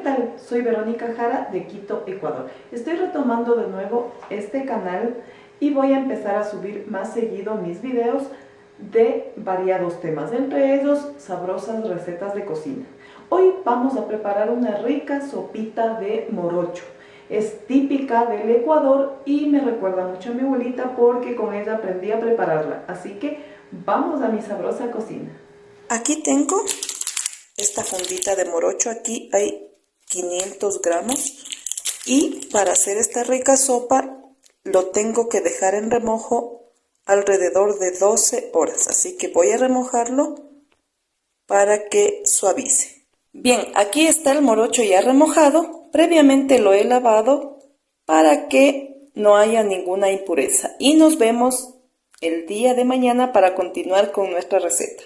tal? Soy Verónica Jara de Quito, Ecuador. Estoy retomando de nuevo este canal y voy a empezar a subir más seguido mis videos de variados temas, entre ellos sabrosas recetas de cocina. Hoy vamos a preparar una rica sopita de morocho. Es típica del Ecuador y me recuerda mucho a mi abuelita porque con ella aprendí a prepararla. Así que vamos a mi sabrosa cocina. Aquí tengo esta fundita de morocho, aquí hay 500 gramos y para hacer esta rica sopa lo tengo que dejar en remojo alrededor de 12 horas, así que voy a remojarlo para que suavice. Bien, aquí está el morocho ya remojado, previamente lo he lavado para que no haya ninguna impureza y nos vemos el día de mañana para continuar con nuestra receta.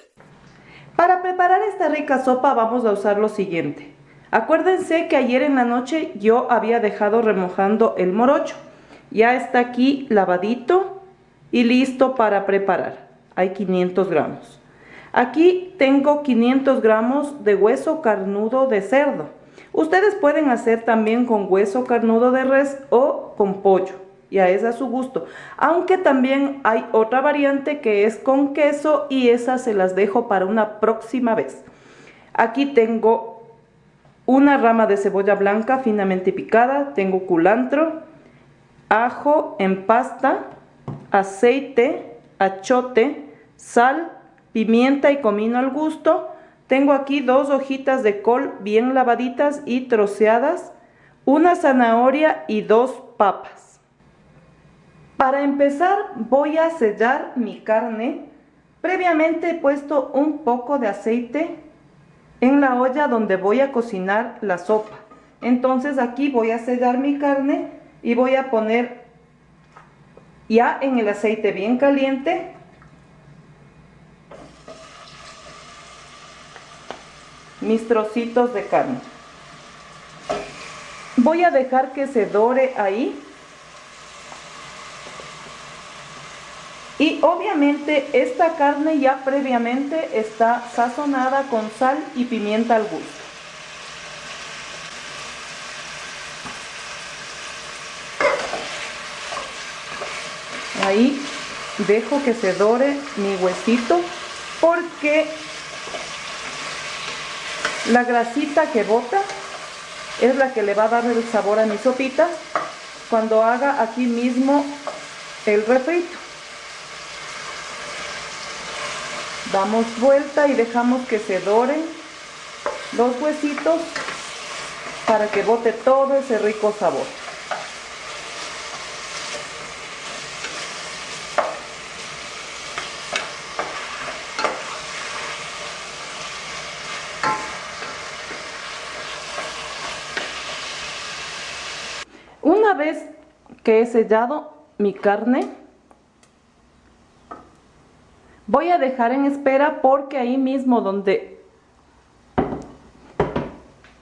Para preparar esta rica sopa vamos a usar lo siguiente. Acuérdense que ayer en la noche yo había dejado remojando el morocho. Ya está aquí lavadito y listo para preparar. Hay 500 gramos. Aquí tengo 500 gramos de hueso carnudo de cerdo. Ustedes pueden hacer también con hueso carnudo de res o con pollo. Ya es a su gusto, aunque también hay otra variante que es con queso y esas se las dejo para una próxima vez. Aquí tengo una rama de cebolla blanca finamente picada, tengo culantro, ajo en pasta, aceite, achiote, sal, pimienta y comino al gusto. Tengo aquí 2 hojitas de col bien lavaditas y troceadas, una zanahoria y 2 papas. Para empezar voy a sellar mi carne. Previamente he puesto un poco de aceite en la olla donde voy a cocinar la sopa. Entonces aquí voy a sellar mi carne y voy a poner ya en el aceite bien caliente mis trocitos de carne. Voy a dejar que se dore ahí. Y obviamente esta carne ya previamente está sazonada con sal y pimienta al gusto. Ahí dejo que se dore mi huesito porque la grasita que bota es la que le va a dar el sabor a mi sopita cuando haga aquí mismo el refrito. Damos vuelta y dejamos que se doren los huesitos para que bote todo ese rico sabor. Una vez que he sellado mi carne, voy a dejar en espera porque ahí mismo donde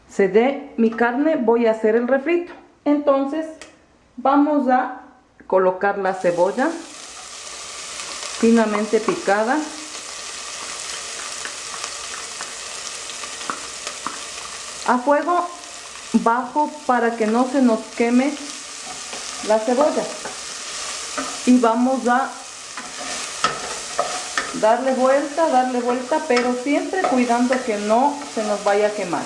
sellé mi carne voy a hacer el refrito. Entonces vamos a colocar la cebolla finamente picada. A fuego bajo para que no se nos queme la cebolla. Y vamos a darle vuelta, pero siempre cuidando que no se nos vaya a quemar.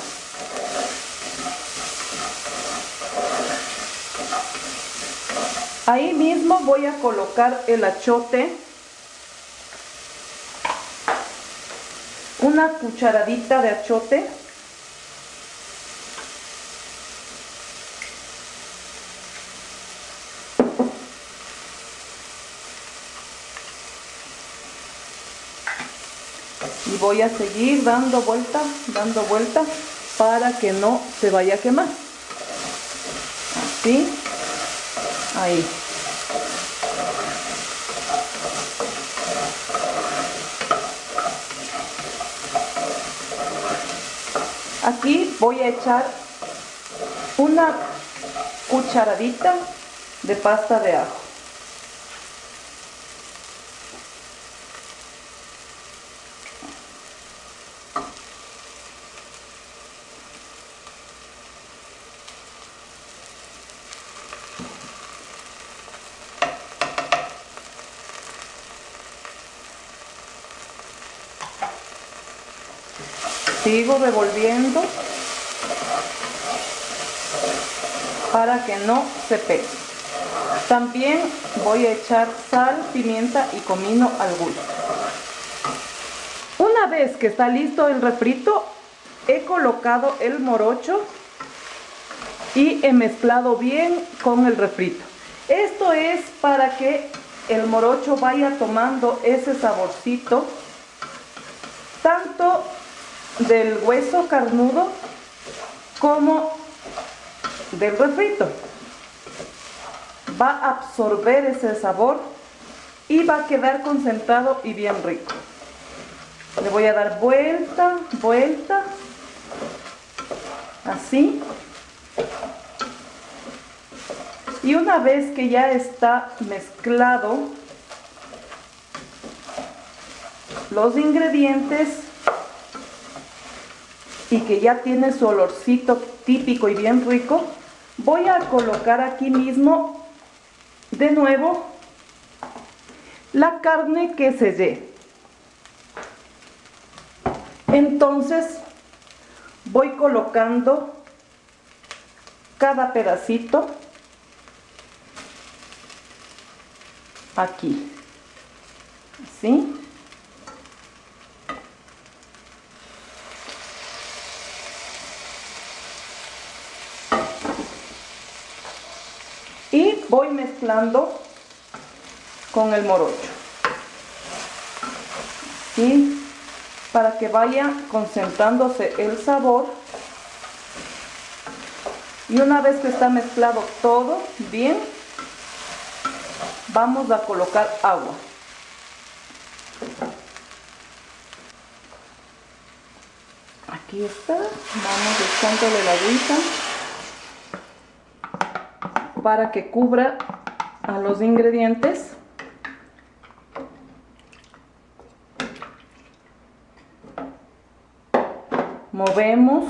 Ahí mismo voy a colocar el achiote, una cucharadita de achiote. Y voy a seguir dando vuelta para que no se vaya a quemar. Así, ahí. Aquí voy a echar una cucharadita de pasta de ajo. Sigo revolviendo para que no se pegue. También voy a echar sal, pimienta y comino al gusto. Una vez que está listo el refrito, he colocado el morocho y he mezclado bien con el refrito. Esto es para que el morocho vaya tomando ese saborcito, tanto del hueso carnudo como del refrito. Va a absorber ese sabor y va a quedar concentrado y bien rico. Le voy a dar vuelta, vuelta, así. Y una vez que ya está mezclado los ingredientes y que ya tiene su olorcito típico y bien rico, voy a colocar aquí mismo de nuevo la carne que sellé. Entonces voy colocando cada pedacito aquí, así. Y voy mezclando con el morocho, ¿sí? Para que vaya concentrándose el sabor. Y una vez que está mezclado todo bien, vamos a colocar agua. Aquí está, vamos echándole la agüita para que cubra a los ingredientes. Movemos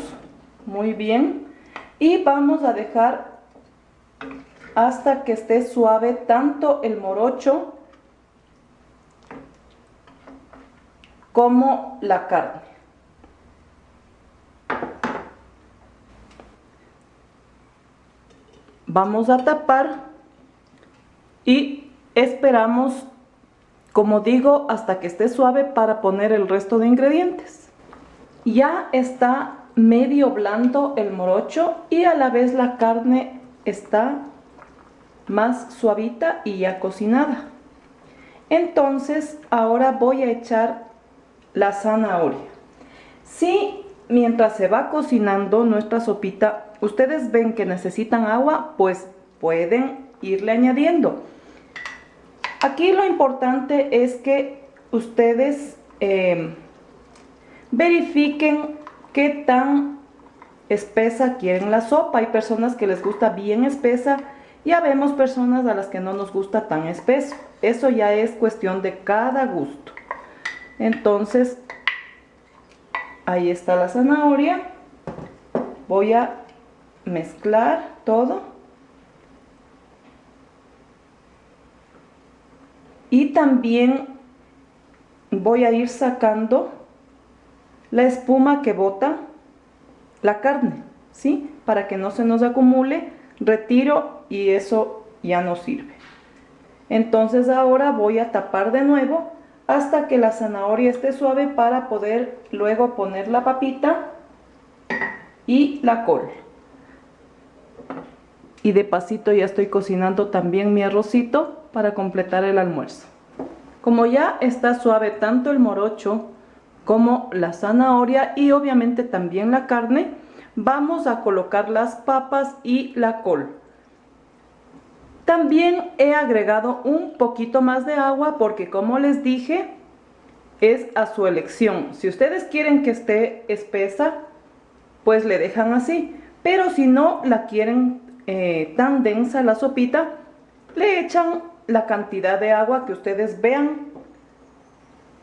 muy bien y vamos a dejar hasta que esté suave tanto el morocho como la carne. Vamos a tapar y esperamos, como digo, hasta que esté suave para poner el resto de ingredientes. Ya está medio blando el morocho y a la vez la carne está más suavita y ya cocinada. Entonces ahora voy a echar la zanahoria. Si mientras se va cocinando nuestra sopita ustedes ven que necesitan agua, pues pueden irle añadiendo. Aquí lo importante es que ustedes verifiquen qué tan espesa quieren la sopa. Hay personas que les gusta bien espesa y habemos personas a las que no nos gusta tan espeso. Eso ya es cuestión de cada gusto. Entonces, ahí está la zanahoria. Voy a mezclar todo. Y también voy a ir sacando la espuma que bota la carne, ¿sí? Para que no se nos acumule, retiro y eso ya no sirve. Entonces ahora voy a tapar de nuevo hasta que la zanahoria esté suave para poder luego poner la papita y la col. Y de pasito ya estoy cocinando también mi arrocito para completar el almuerzo. Como ya está suave tanto el morocho como la zanahoria y obviamente también la carne, vamos a colocar las papas y la col. También he agregado un poquito más de agua porque, como les dije, es a su elección. Si ustedes quieren que esté espesa, pues le dejan así. Pero si no la quieren tan densa la sopita, le echan la cantidad de agua que ustedes vean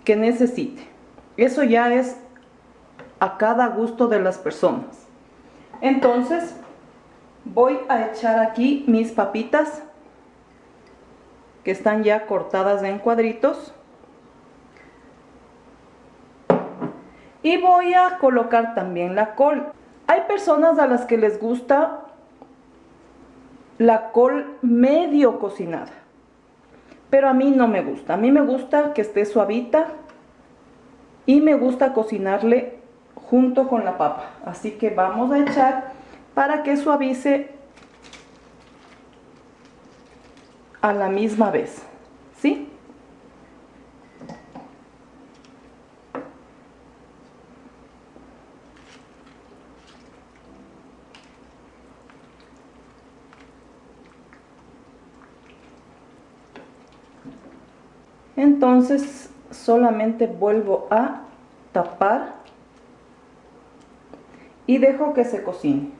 que necesite. Eso ya es a cada gusto de las personas. Entonces voy a echar aquí mis papitas que están ya cortadas en cuadritos. Y voy a colocar también la col. Hay personas a las que les gusta la col medio cocinada, pero a mí no me gusta. A mí me gusta que esté suavita y me gusta cocinarle junto con la papa. Así que vamos a echar para que suavice a la misma vez, ¿sí? Entonces solamente vuelvo a tapar y dejo que se cocine.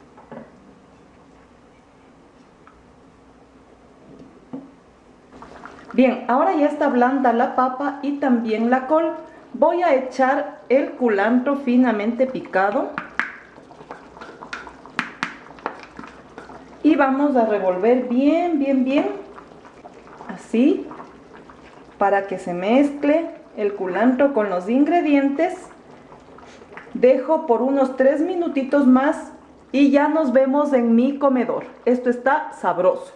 Bien, ahora ya está blanda la papa y también la col. Voy a echar el culantro finamente picado y vamos a revolver bien, así, para que se mezcle el culantro con los ingredientes. Dejo por unos 3 minutitos más y ya nos vemos en mi comedor. Esto está sabroso.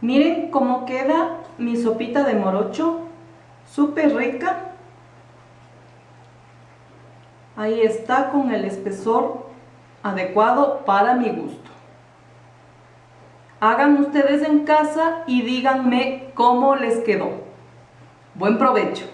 Miren cómo queda mi sopita de morocho, súper rica. Ahí está, con el espesor adecuado para mi gusto. Hagan ustedes en casa y díganme cómo les quedó. Buen provecho.